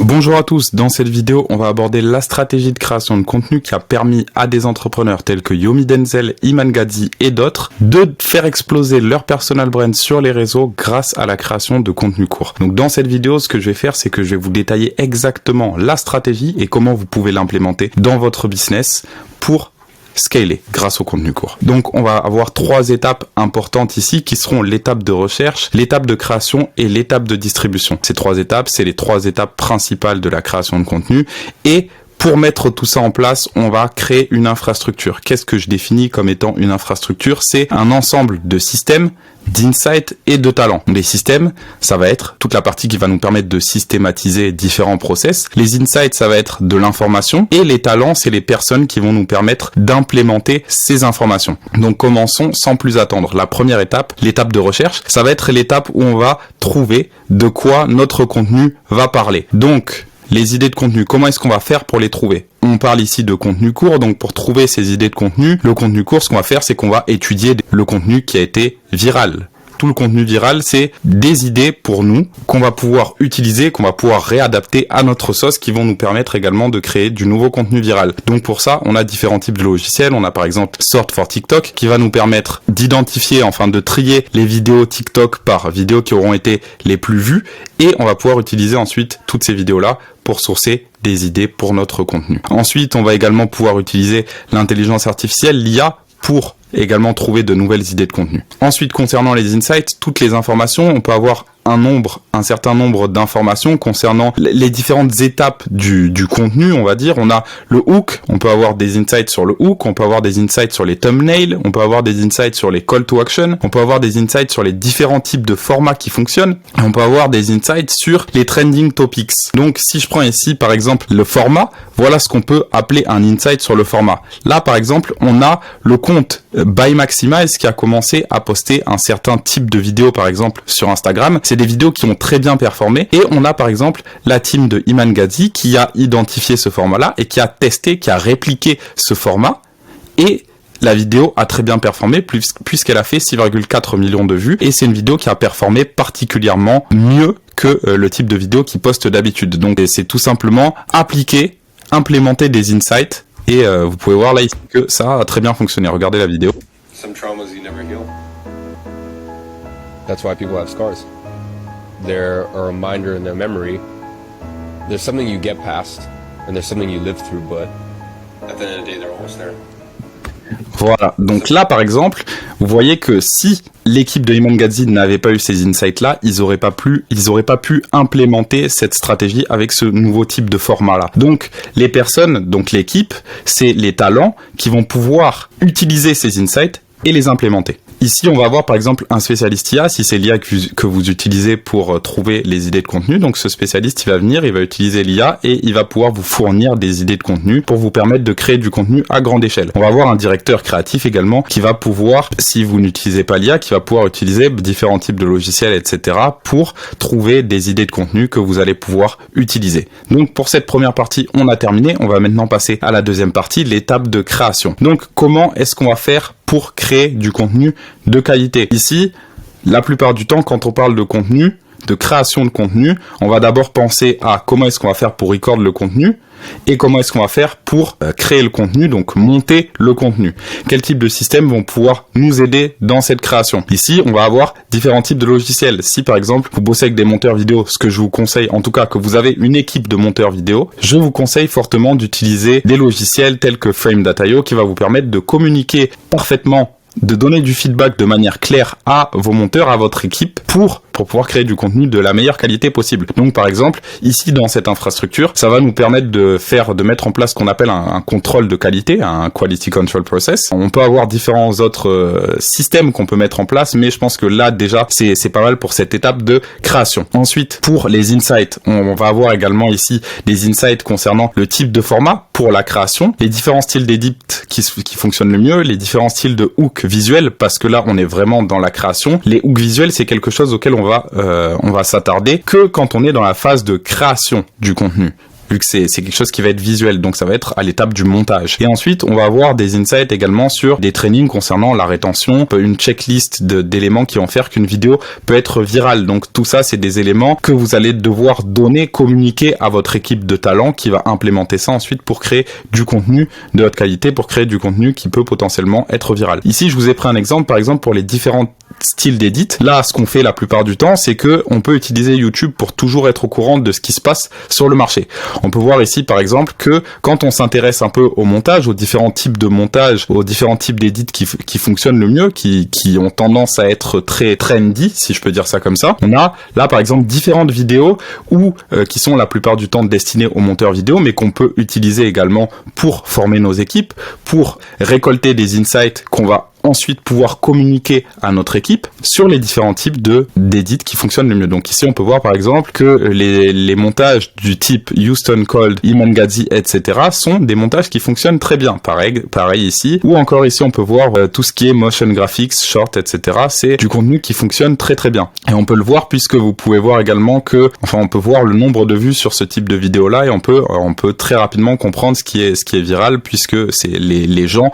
Bonjour à tous, dans cette vidéo, on va aborder la stratégie de création de contenu qui a permis à des entrepreneurs tels que Yomi Denzel, Iman Gadzhi et d'autres de faire exploser leur personal brand sur les réseaux grâce à la création de contenu court. Donc dans cette vidéo, ce que je vais faire, c'est que je vais vous détailler exactement la stratégie et comment vous pouvez l'implémenter dans votre business pour scaler grâce au contenu court. Donc on va avoir 3 étapes importantes ici qui seront l'étape de recherche, l'étape de création et l'étape de distribution. Ces 3 étapes, c'est les 3 étapes principales de la création de contenu. Et pour mettre tout ça en place, on va créer une infrastructure. Qu'est-ce que je définis comme étant une infrastructure? C'est un ensemble de systèmes, d'insights et de talents. Les systèmes, ça va être toute la partie qui va nous permettre de systématiser différents process. Les insights, ça va être de l'information. Et les talents, c'est les personnes qui vont nous permettre d'implémenter ces informations. Donc commençons sans plus attendre. La première étape, l'étape de recherche, ça va être l'étape où on va trouver de quoi notre contenu va parler. Donc, les idées de contenu, comment est-ce qu'on va faire pour les trouver? On parle ici de contenu court, donc pour trouver ces idées de contenu, le contenu court, ce qu'on va faire, c'est qu'on va étudier le contenu qui a été viral. Tout le contenu viral, c'est des idées pour nous qu'on va pouvoir utiliser, qu'on va pouvoir réadapter à notre sauce qui vont nous permettre également de créer du nouveau contenu viral. Donc pour ça, on a différents types de logiciels. On a par exemple Sort for TikTok qui va nous permettre d'identifier, enfin de trier les vidéos TikTok par vidéos qui auront été les plus vues et on va pouvoir utiliser ensuite toutes ces vidéos-là pour sourcer des idées pour notre contenu. Ensuite, on va également pouvoir utiliser l'intelligence artificielle, l'IA, pour également trouver de nouvelles idées de contenu. Ensuite, concernant les insights, toutes les informations, on peut avoir un certain nombre d'informations concernant les différentes étapes du contenu, on va dire. On a le hook, on peut avoir des insights sur le hook, on peut avoir des insights sur les thumbnails, on peut avoir des insights sur les call to action, on peut avoir des insights sur les différents types de formats qui fonctionnent, et on peut avoir des insights sur les trending topics. Donc, si je prends ici, par exemple, le format, voilà ce qu'on peut appeler un insight sur le format. Là, par exemple, on a le compte By Maximize qui a commencé à poster un certain type de vidéo, par exemple, sur Instagram. C'est des vidéos qui ont très bien performé et on a par exemple la team de Iman Gadzhi qui a identifié ce format-là et qui a testé, qui a répliqué ce format et la vidéo a très bien performé puisqu'elle a fait 6,4 millions de vues et c'est une vidéo qui a performé particulièrement mieux que le type de vidéo qu'il poste d'habitude. Donc c'est tout simplement implémenter des insights et vous pouvez voir là ici que ça a très bien fonctionné. Regardez la vidéo. Some traumas you never heal. That's why people have scars. They're a reminder in their memory. There's something you get past, and there's something you live through, but At the end of the day, they're almost there. Voilà, donc là par exemple, vous voyez que si l'équipe de Iman Gadzhi n'avait pas eu ces insights-là, ils auraient pas pu implémenter cette stratégie avec ce nouveau type de format-là. Donc les personnes, donc l'équipe, c'est les talents qui vont pouvoir utiliser ces insights et les implémenter. Ici, on va avoir par exemple un spécialiste IA, si c'est l'IA que vous utilisez pour trouver les idées de contenu. Donc ce spécialiste, il va venir, il va utiliser l'IA et il va pouvoir vous fournir des idées de contenu pour vous permettre de créer du contenu à grande échelle. On va avoir un directeur créatif également qui va pouvoir, si vous n'utilisez pas l'IA, qui va pouvoir utiliser différents types de logiciels, etc. pour trouver des idées de contenu que vous allez pouvoir utiliser. Donc pour cette première partie, on a terminé. On va maintenant passer à la deuxième partie, l'étape de création. Donc comment est-ce qu'on va faire pour créer du contenu de qualité? Ici, la plupart du temps, quand on parle de contenu, de création de contenu, on va d'abord penser à comment est-ce qu'on va faire pour record le contenu et comment est-ce qu'on va faire pour créer le contenu, donc monter le contenu. Quel type de systèmes vont pouvoir nous aider dans cette création? Ici, on va avoir différents types de logiciels. Si par exemple, vous bossez avec des monteurs vidéo, ce que je vous conseille, en tout cas que vous avez une équipe de monteurs vidéo, je vous conseille fortement d'utiliser des logiciels tels que Frame.io qui va vous permettre de communiquer parfaitement, de donner du feedback de manière claire à vos monteurs, à votre équipe, pour pouvoir créer du contenu de la meilleure qualité possible. Donc par exemple, ici dans cette infrastructure, ça va nous permettre de mettre en place ce qu'on appelle un contrôle de qualité, un quality control process. On peut avoir différents autres systèmes qu'on peut mettre en place, mais je pense que là déjà, c'est pas mal pour cette étape de création. Ensuite, pour les insights, on va avoir également ici des insights concernant le type de format pour la création, les différents styles d'édit qui fonctionnent le mieux, les différents styles de hook visuel, parce que là on est vraiment dans la création. Les hooks visuels, c'est quelque chose auquel on va s'attarder que quand on est dans la phase de création du contenu. vu que c'est quelque chose qui va être visuel, donc ça va être à l'étape du montage. Et ensuite, on va avoir des insights également sur des trainings concernant la rétention, une checklist d'éléments qui vont faire qu'une vidéo peut être virale. Donc tout ça, c'est des éléments que vous allez devoir donner, communiquer à votre équipe de talent qui va implémenter ça ensuite pour créer du contenu de haute qualité, pour créer du contenu qui peut potentiellement être viral. Ici, je vous ai pris un exemple, par exemple, pour les différents styles d'édit. Là, ce qu'on fait la plupart du temps, c'est que on peut utiliser YouTube pour toujours être au courant de ce qui se passe sur le marché. On peut voir ici, par exemple, que quand on s'intéresse un peu au montage, aux différents types de montage, aux différents types d'édits qui fonctionnent le mieux, qui ont tendance à être très trendy, si je peux dire ça comme ça, on a là, par exemple, différentes vidéos qui sont la plupart du temps destinées aux monteurs vidéo, mais qu'on peut utiliser également pour former nos équipes, pour récolter des insights qu'on va ensuite pouvoir communiquer à notre équipe sur les différents types d'édits qui fonctionnent le mieux. Donc ici, on peut voir par exemple que les montages du type Houston Cold, Iman-Gadzhi, etc. sont des montages qui fonctionnent très bien. Pareil ici. Ou encore ici, on peut voir tout ce qui est motion graphics, short, etc. C'est du contenu qui fonctionne très très bien. Et on peut le voir puisque vous pouvez voir également on peut voir le nombre de vues sur ce type de vidéo-là et on peut très rapidement comprendre ce qui est viral puisque c'est les gens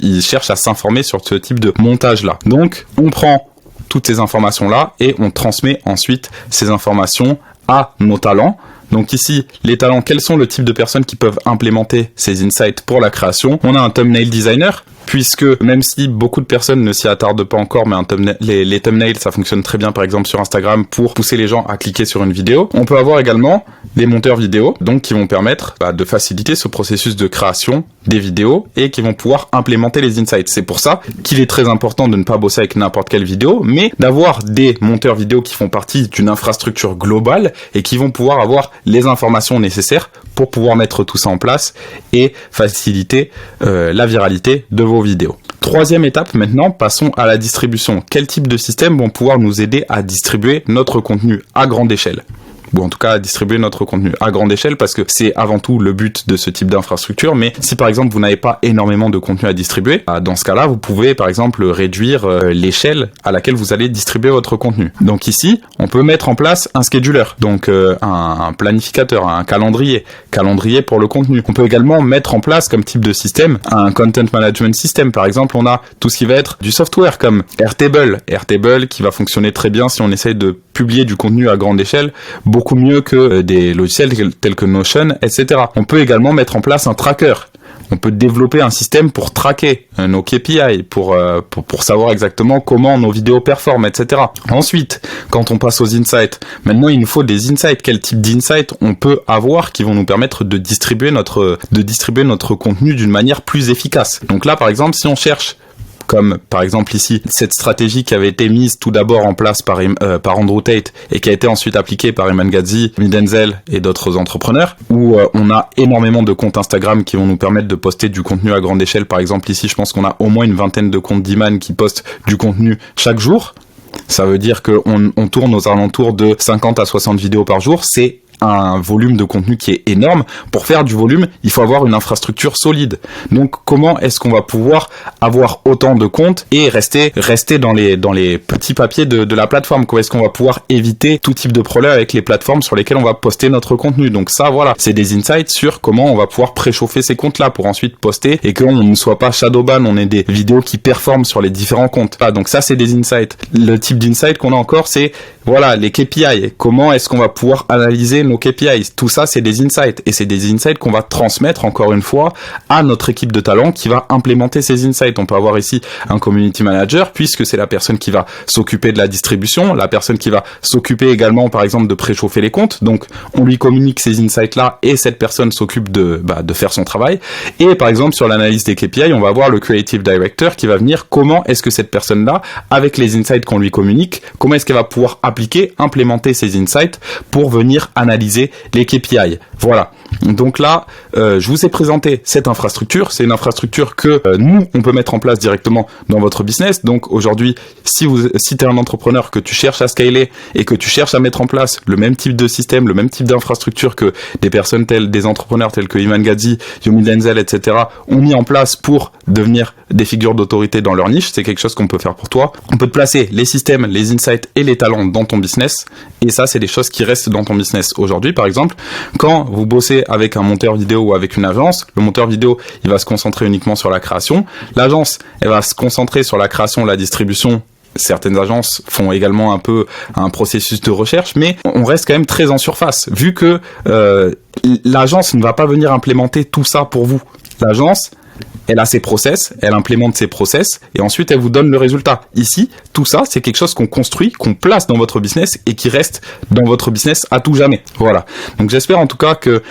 ils cherchent à s'informer sur ce type de montage là. Donc on prend toutes ces informations là et on transmet ensuite ces informations à nos talents. Donc ici, les talents, quels sont le type de personnes qui peuvent implémenter ces insights pour la création? On a un thumbnail designer, puisque même si beaucoup de personnes ne s'y attardent pas encore, mais les thumbnails, ça fonctionne très bien par exemple sur Instagram pour pousser les gens à cliquer sur une vidéo. On peut avoir également des monteurs vidéo, donc qui vont permettre de faciliter ce processus de création des vidéos et qui vont pouvoir implémenter les insights. C'est pour ça qu'il est très important de ne pas bosser avec n'importe quelle vidéo, mais d'avoir des monteurs vidéo qui font partie d'une infrastructure globale et qui vont pouvoir avoir les informations nécessaires pour pouvoir mettre tout ça en place et faciliter la viralité de vos vidéos. Troisième étape maintenant, passons à la distribution. Quel type de système vont pouvoir nous aider à distribuer notre contenu à grande échelle ? Ou en tout cas à distribuer notre contenu à grande échelle parce que c'est avant tout le but de ce type d'infrastructure. Mais si par exemple vous n'avez pas énormément de contenu à distribuer, dans ce cas-là vous pouvez par exemple réduire l'échelle à laquelle vous allez distribuer votre contenu. Donc ici on peut mettre en place un scheduler, donc un planificateur, un calendrier pour le contenu. On peut également mettre en place comme type de système un content management system. Par exemple on a tout ce qui va être du software comme Airtable qui va fonctionner très bien si on essaye de publier du contenu à grande échelle, beaucoup mieux que des logiciels tels que Notion, etc. On peut également mettre en place un tracker. On peut développer un système pour tracker nos KPI, pour savoir exactement comment nos vidéos performent, etc. Ensuite, quand on passe aux insights, maintenant il nous faut des insights. Quel type d'insights on peut avoir qui vont nous permettre de distribuer notre contenu d'une manière plus efficace. Donc là, par exemple, si on cherche comme par exemple ici, cette stratégie qui avait été mise tout d'abord en place par Andrew Tate et qui a été ensuite appliquée par Iman-Gadzhi, Yomi Denzel et d'autres entrepreneurs, où on a énormément de comptes Instagram qui vont nous permettre de poster du contenu à grande échelle. Par exemple ici, je pense qu'on a au moins une vingtaine de comptes d'Iman qui postent du contenu chaque jour. Ça veut dire qu'on tourne aux alentours de 50 à 60 vidéos par jour. C'est un volume de contenu qui est énorme. Pour faire du volume, il faut avoir une infrastructure solide. Donc, comment est-ce qu'on va pouvoir avoir autant de comptes et rester dans les petits papiers de la plateforme? Comment est-ce qu'on va pouvoir éviter tout type de problème avec les plateformes sur lesquelles on va poster notre contenu? Donc ça, voilà, c'est des insights sur comment on va pouvoir préchauffer ces comptes-là pour ensuite poster et qu'on ne soit pas shadowban, on ait des vidéos qui performent sur les différents comptes. Donc ça, c'est des insights. Le type d'insight qu'on a encore, c'est voilà, les KPI. Comment est-ce qu'on va pouvoir analyser nos KPIs? Tout ça, c'est des insights. Et c'est des insights qu'on va transmettre, encore une fois, à notre équipe de talent qui va implémenter ces insights. On peut avoir ici un community manager, puisque c'est la personne qui va s'occuper de la distribution, la personne qui va s'occuper également, par exemple, de préchauffer les comptes. Donc, on lui communique ces insights-là et cette personne s'occupe de faire son travail. Et, par exemple, sur l'analyse des KPI, on va avoir le creative director qui va venir comment est-ce que cette personne-là, avec les insights qu'on lui communique, comment est-ce qu'elle va pouvoir implémenter ces insights pour venir analyser les KPI. Voilà. Donc là, je vous ai présenté cette infrastructure. C'est une infrastructure que nous, on peut mettre en place directement dans votre business. Donc aujourd'hui, si tu es un entrepreneur, que tu cherches à scaler et que tu cherches à mettre en place le même type de système, le même type d'infrastructure que des entrepreneurs tels que Iman Gadzhi, Yomi Denzel, etc. ont mis en place pour devenir des figures d'autorité dans leur niche, c'est quelque chose qu'on peut faire pour toi. On peut te placer les systèmes, les insights et les talents dans ton business. Et ça, c'est des choses qui restent dans ton business. Aujourd'hui, par exemple, quand vous bossez avec un monteur vidéo ou avec une agence, le monteur vidéo, il va se concentrer uniquement sur la création. L'agence, elle va se concentrer sur la création, la distribution. Certaines agences font également un peu un processus de recherche, mais on reste quand même très en surface, vu que l'agence ne va pas venir implémenter tout ça pour vous. L'agence, elle a ses process, elle implémente ses process, et ensuite elle vous donne le résultat. Ici, tout ça, c'est quelque chose qu'on construit, qu'on place dans votre business, et qui reste dans votre business à tout jamais. Voilà. Donc j'espère en tout cas que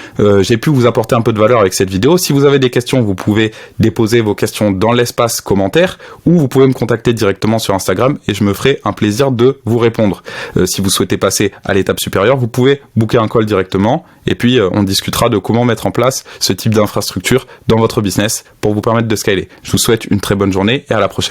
j'ai pu vous apporter un peu de valeur avec cette vidéo. Si vous avez des questions, vous pouvez déposer vos questions dans l'espace commentaire, ou vous pouvez me contacter directement sur Instagram, et je me ferai un plaisir de vous répondre. Si vous souhaitez passer à l'étape supérieure, vous pouvez booker un call directement, et puis on discutera de comment mettre en place ce type d'infrastructure dans votre business pour vous permettre de scaler. Je vous souhaite une très bonne journée et à la prochaine.